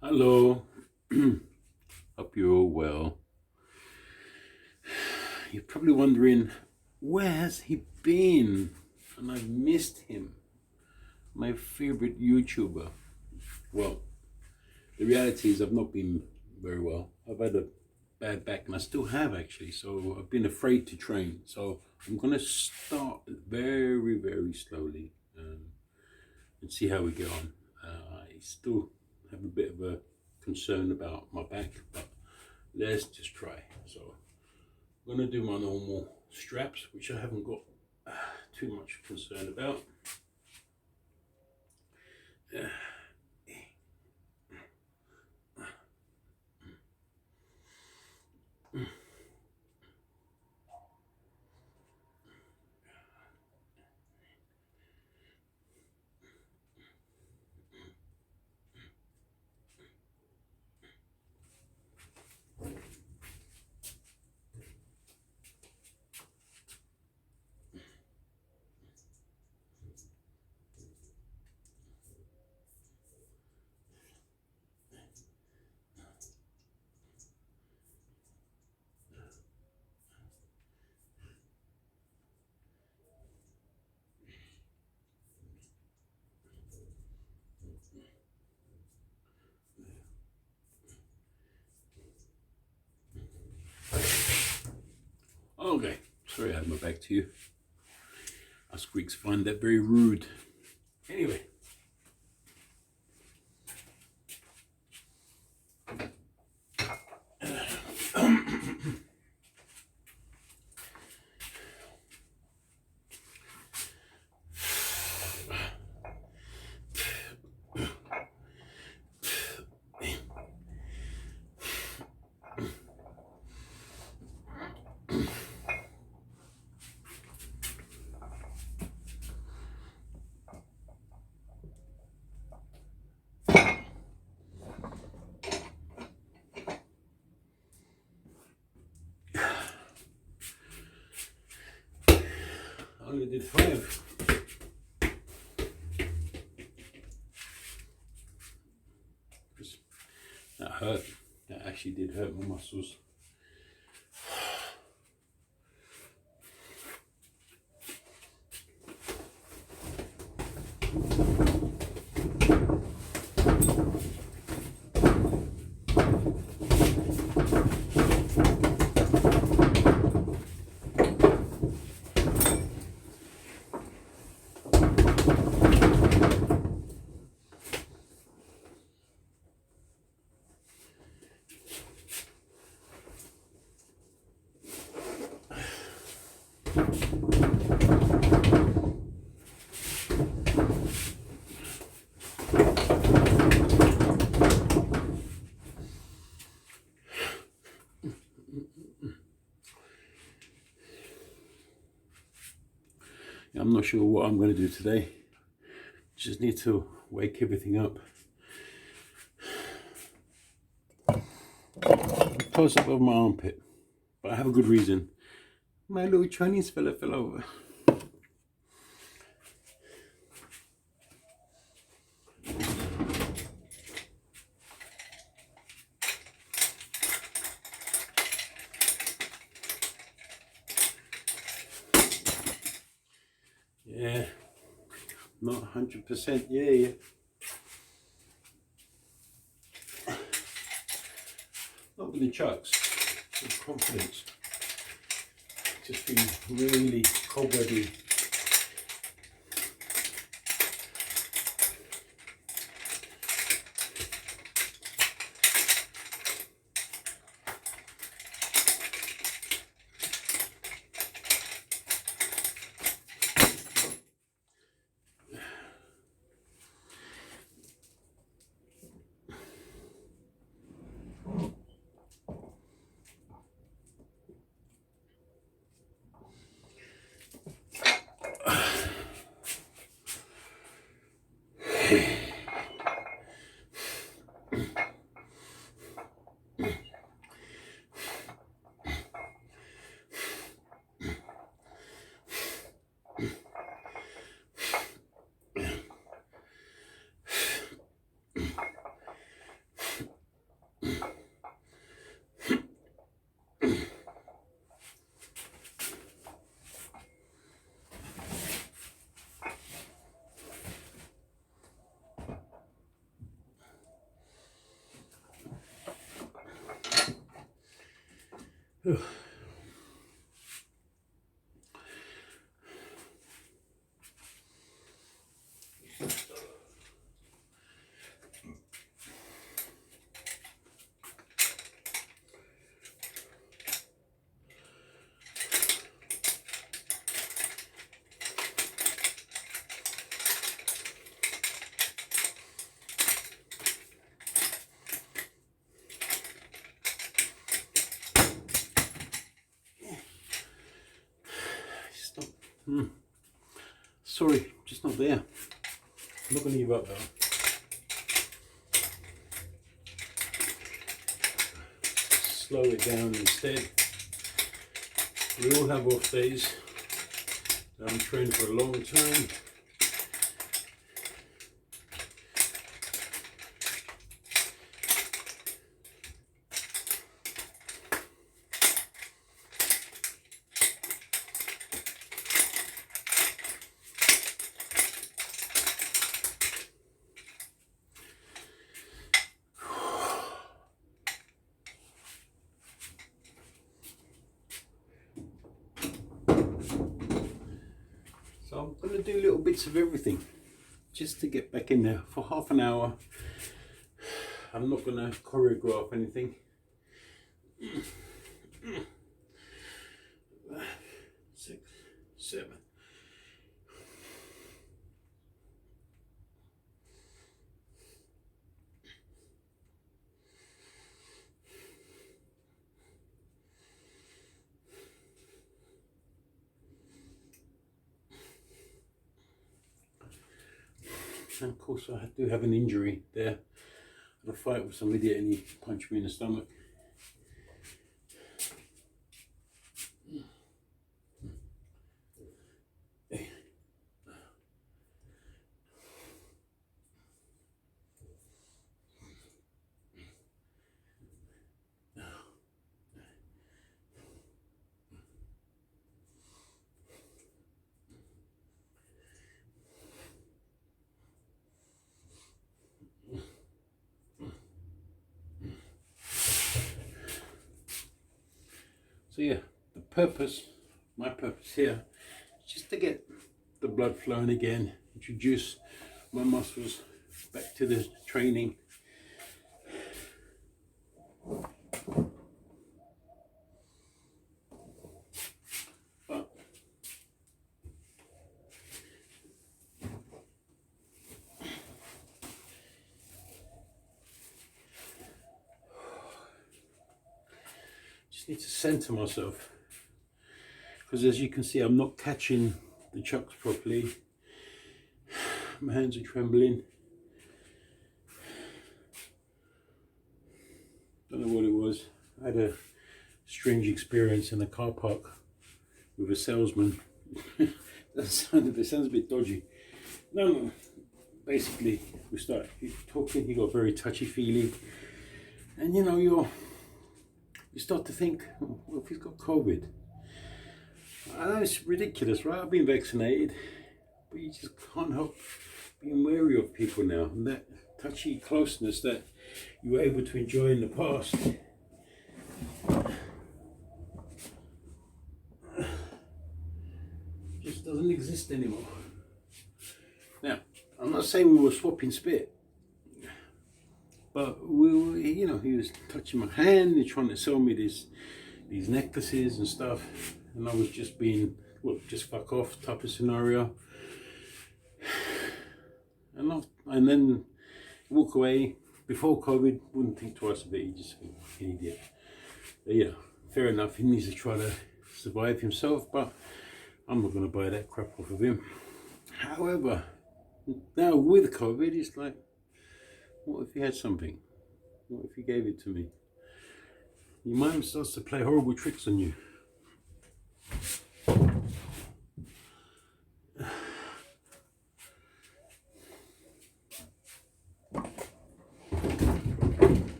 Hello. Hope you're all well. You're probably wondering, where has he been? And I've missed him, my favorite YouTuber. Well, the reality is I've not been very well. I've had a bad back, and I still have actually. So I've been afraid to train. So I'm gonna start very, very slowly and see how we get on. I still have a bit of a concern about my back, but let's just try. So I'm going to do my normal straps, which I haven't got too much concern about. Okay, sorry I had my back to you. Us Greeks find that very rude. Anyway. I only did 5. That hurt. That actually did hurt my muscles. I'm not sure what I'm going to do today. Just need to wake everything up. Close up of my armpit, but I have a good reason. My little Chinese fella fell over. Yeah, not 100%. Yeah. Not with the chucks, with confidence. Just feel really cobwebby. Stop. Sorry, just not there. I'm not going to give up though. Slow it down instead. We all have off days. I'm trained for a long time. So I'm going to do little bits of everything just to get back in there for half an hour. I'm not going to choreograph anything. 6, 7. And of course I do have an injury there. I had a fight with some idiot and he punched me in the stomach. So yeah, my purpose here is just to get the blood flowing again, introduce my muscles back to the training. But just need to center myself, because as you can see I'm not catching the chucks properly. My hands are trembling. Don't know what it was. I had a strange experience in a car park with a salesman. It sounds a bit dodgy. No. Basically, we started talking. He got very touchy-feely, and you know, you start to think, well, if he's got COVID, I know it's ridiculous, right? I've been vaccinated, but you just can't help being wary of people now, and that touchy closeness that you were able to enjoy in the past. Just doesn't exist anymore. Now, I'm not saying we were swapping spit, but we were, you know, he was touching my hand and trying to sell me these necklaces and stuff, and I was just being, well, just fuck off type of scenario. And then walk away. Before COVID, wouldn't think twice of it. He just an idiot. But yeah, fair enough. He needs to try to survive himself, but I'm not going to buy that crap off of him. However, now with COVID, it's like, what if he had something? What if he gave it to me? Your mind starts to play horrible tricks on you.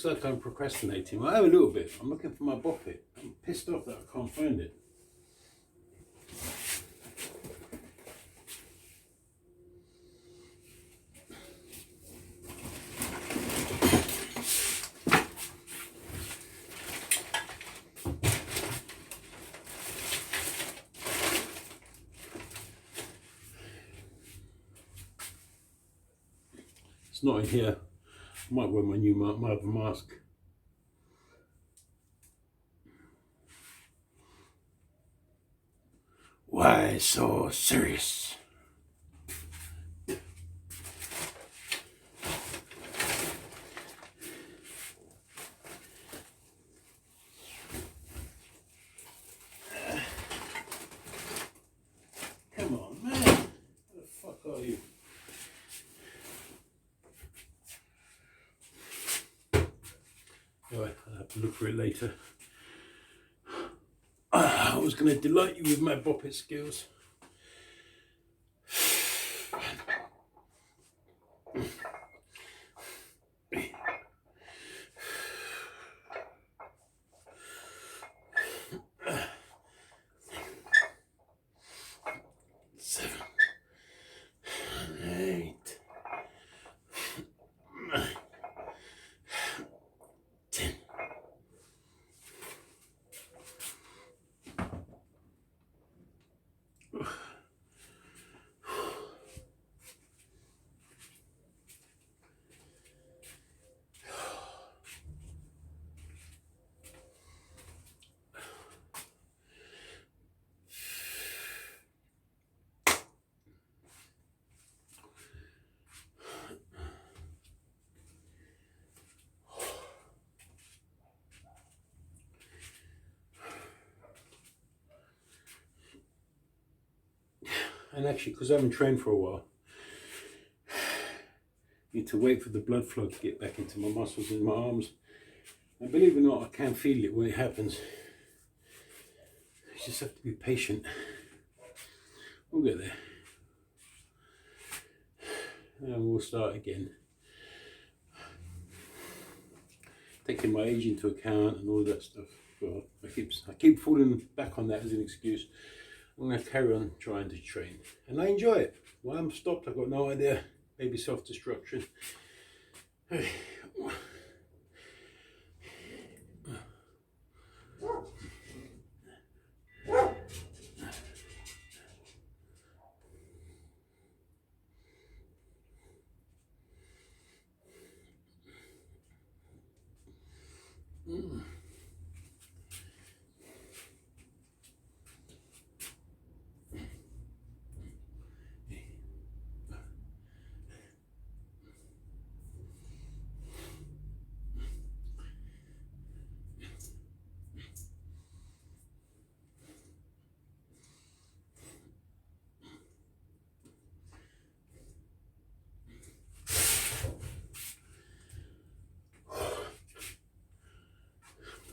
like I'm procrastinating. Well, I have a little bit. I'm looking for my boppet. I'm pissed off that I can't find it. It's not in here. I might wear my new my other mask. Why so serious? Come on, man. Where the fuck are you? Anyway, I'll have to look for it later. I was going to delight you with my boppet skills. And actually, because I haven't trained for a while, I need to wait for the blood flow to get back into my muscles in my arms. And believe it or not, I can feel it when it happens. You just have to be patient. We'll get there. And we'll start again. Taking my age into account and all that stuff. Well, I keep falling back on that as an excuse. I'm going to carry on trying to train. And I enjoy it. When I'm stopped, I've got no idea. Maybe self-destruction.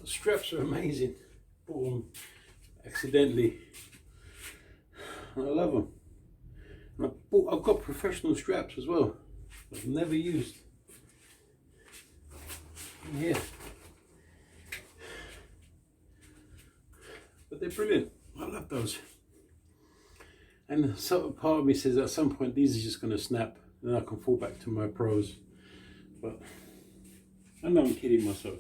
Straps are amazing. Bought them accidentally. I love them. And I've got professional straps as well. I've never used. Here. But they're brilliant. I love those. And sort of part of me says at some point these are just going to snap, and I can fall back to my pros. But I know I'm kidding myself.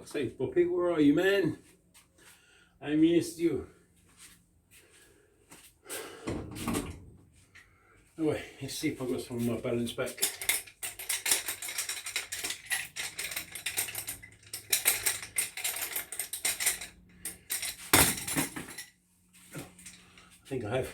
Say, Poppy, where are you, man? I missed you. Anyway, let's see if I've got some of my balance back. think I have.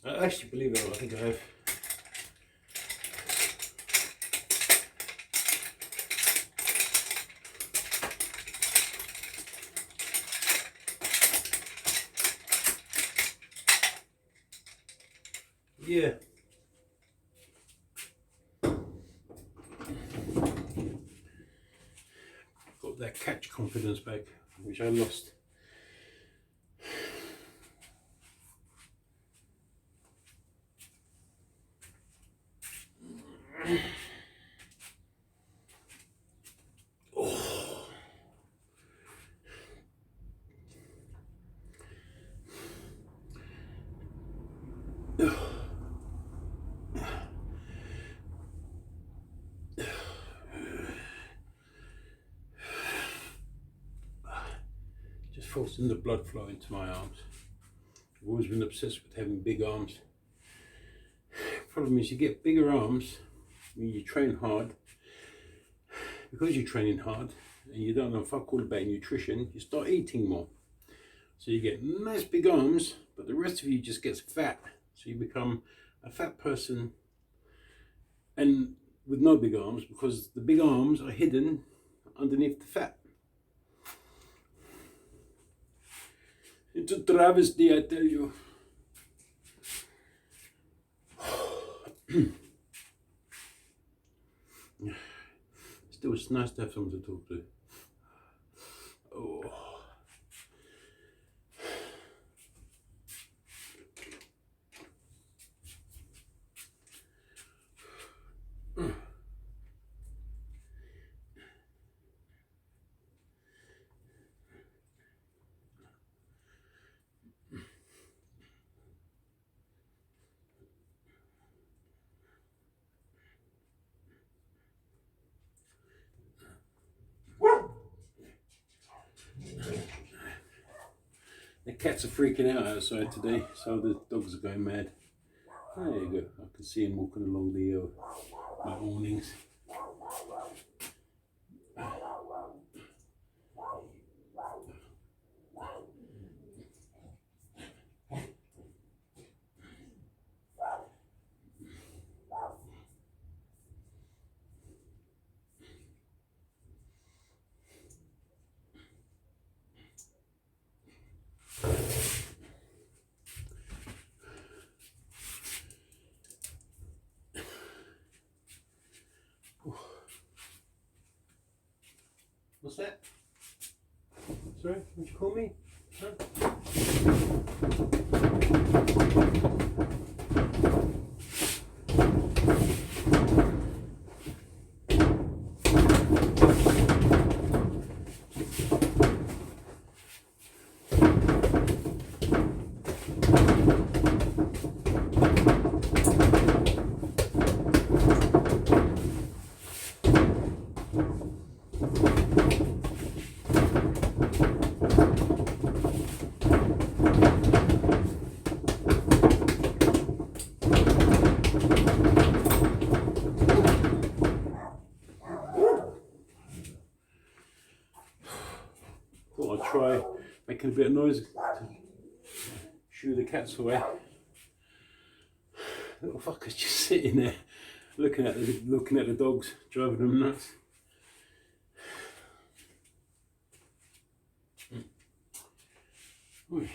I actually believe it or not, I think I have. Yeah. Got that catch confidence back, which I lost. Just forcing the blood flow into my arms. I've always been obsessed with having big arms. Problem is, you get bigger arms when you train hard. Because you're training hard and you don't know fuck all about nutrition, you start eating more. So you get nice big arms, but the rest of you just gets fat. So you become a fat person and with no big arms, because the big arms are hidden underneath the fat. It's a travesty, I tell you. Still, it's nice to have someone to talk to. Oh. The cats are freaking out outside today, so the dogs are going mad. There you go. I can see him walking along the my awnings. What's that? Sorry, what'd you call me? Huh? Thought I'd try making a bit of noise to shoo the cats away. Little fuckers just sitting there looking at the dogs, driving them nuts. Ooh.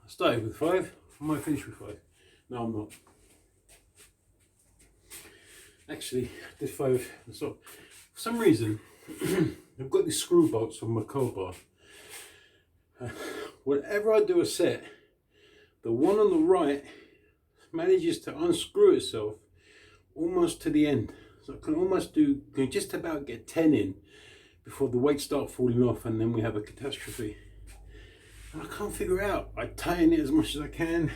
I started with 5, I might finish with 5. No, I'm not. Actually, I did 5. So, for some reason, I've got these screw bolts on my crowbar, Whenever I do a set, the one on the right manages to unscrew itself almost to the end. So I can almost can just about get 10 in before the weights start falling off, and then we have a catastrophe. And I can't figure out. I tighten it as much as I can.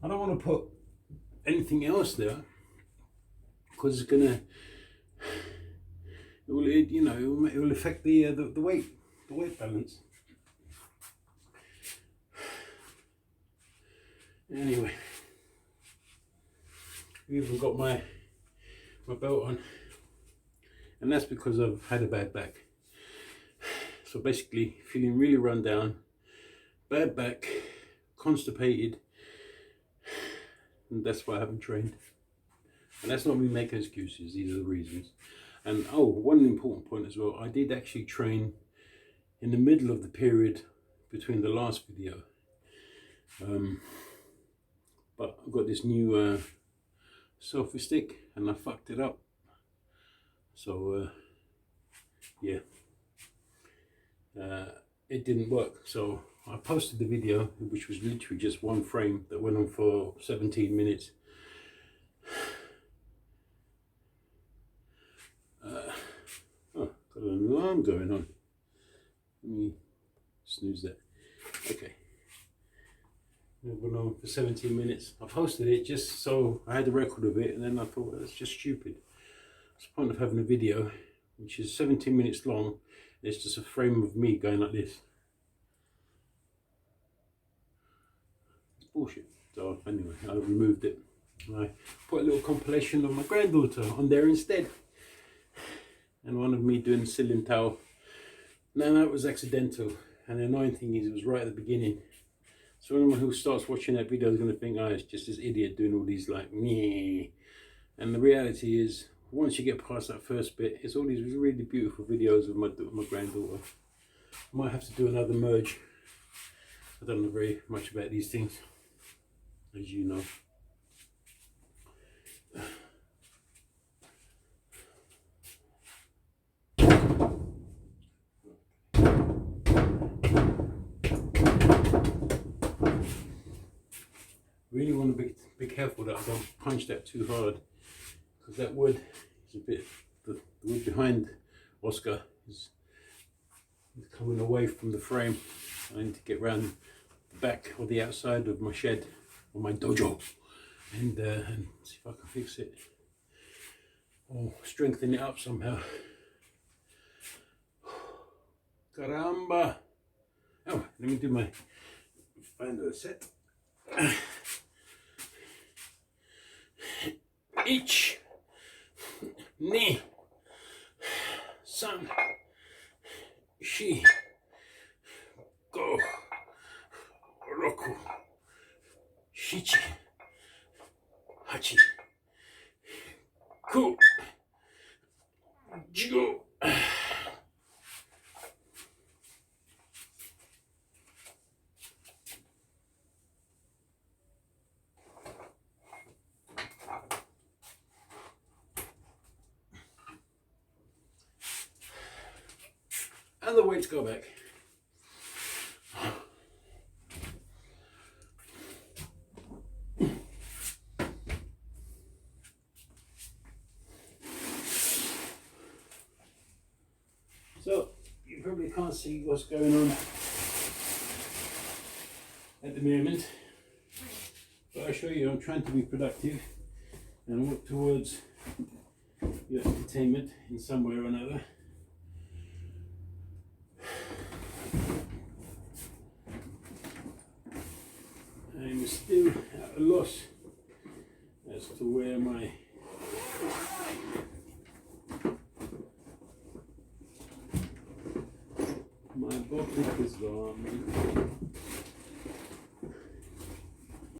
I don't want to put anything else there because it's gonna, it will affect the weight balance. Anyway, I've even got my belt on, and that's because I've had a bad back. So basically, feeling really run down, bad back, constipated, and that's why I haven't trained. And that's not me making excuses, these are the reasons. And oh, one important point as well, I did actually train in the middle of the period between the last video. But I've got this new selfie stick and I fucked it up. So yeah, it didn't work. So I posted the video, which was literally just one frame that went on for 17 minutes. Oh, got an alarm going on. Let me snooze that. Okay. It went on for 17 minutes. I posted it just so I had a record of it, and then I thought, well, that's just stupid. What's the point of having a video which is 17 minutes long? It's just a frame of me going like this. It's bullshit. So anyway, I removed it. I put a little compilation of my granddaughter on there instead. And one of me doing the ceiling towel. Now that was accidental. And the annoying thing is it was right at the beginning. So anyone who starts watching that video is going to think, oh, it's just this idiot doing all these like, meh. And the reality is, once you get past that first bit, it's all these really beautiful videos of my granddaughter. I might have to do another merge. I don't know very much about these things, as you know. Really want to be careful that I don't punch that too hard, because that wood is a bit, the wood behind Oscar is coming away from the frame. I need to get around the back or the outside of my shed or my dojo and see if I can fix it or strengthen it up somehow. Caramba! Oh, let me do my final set. Ich, ni, san, shi, go, roku, shichi, hachi, ku, jigo. And the weights go back. So you probably can't see what's going on at the moment, but I show you I'm trying to be productive and work towards your entertainment in some way or another. I'm still at a loss as to where my bottles are.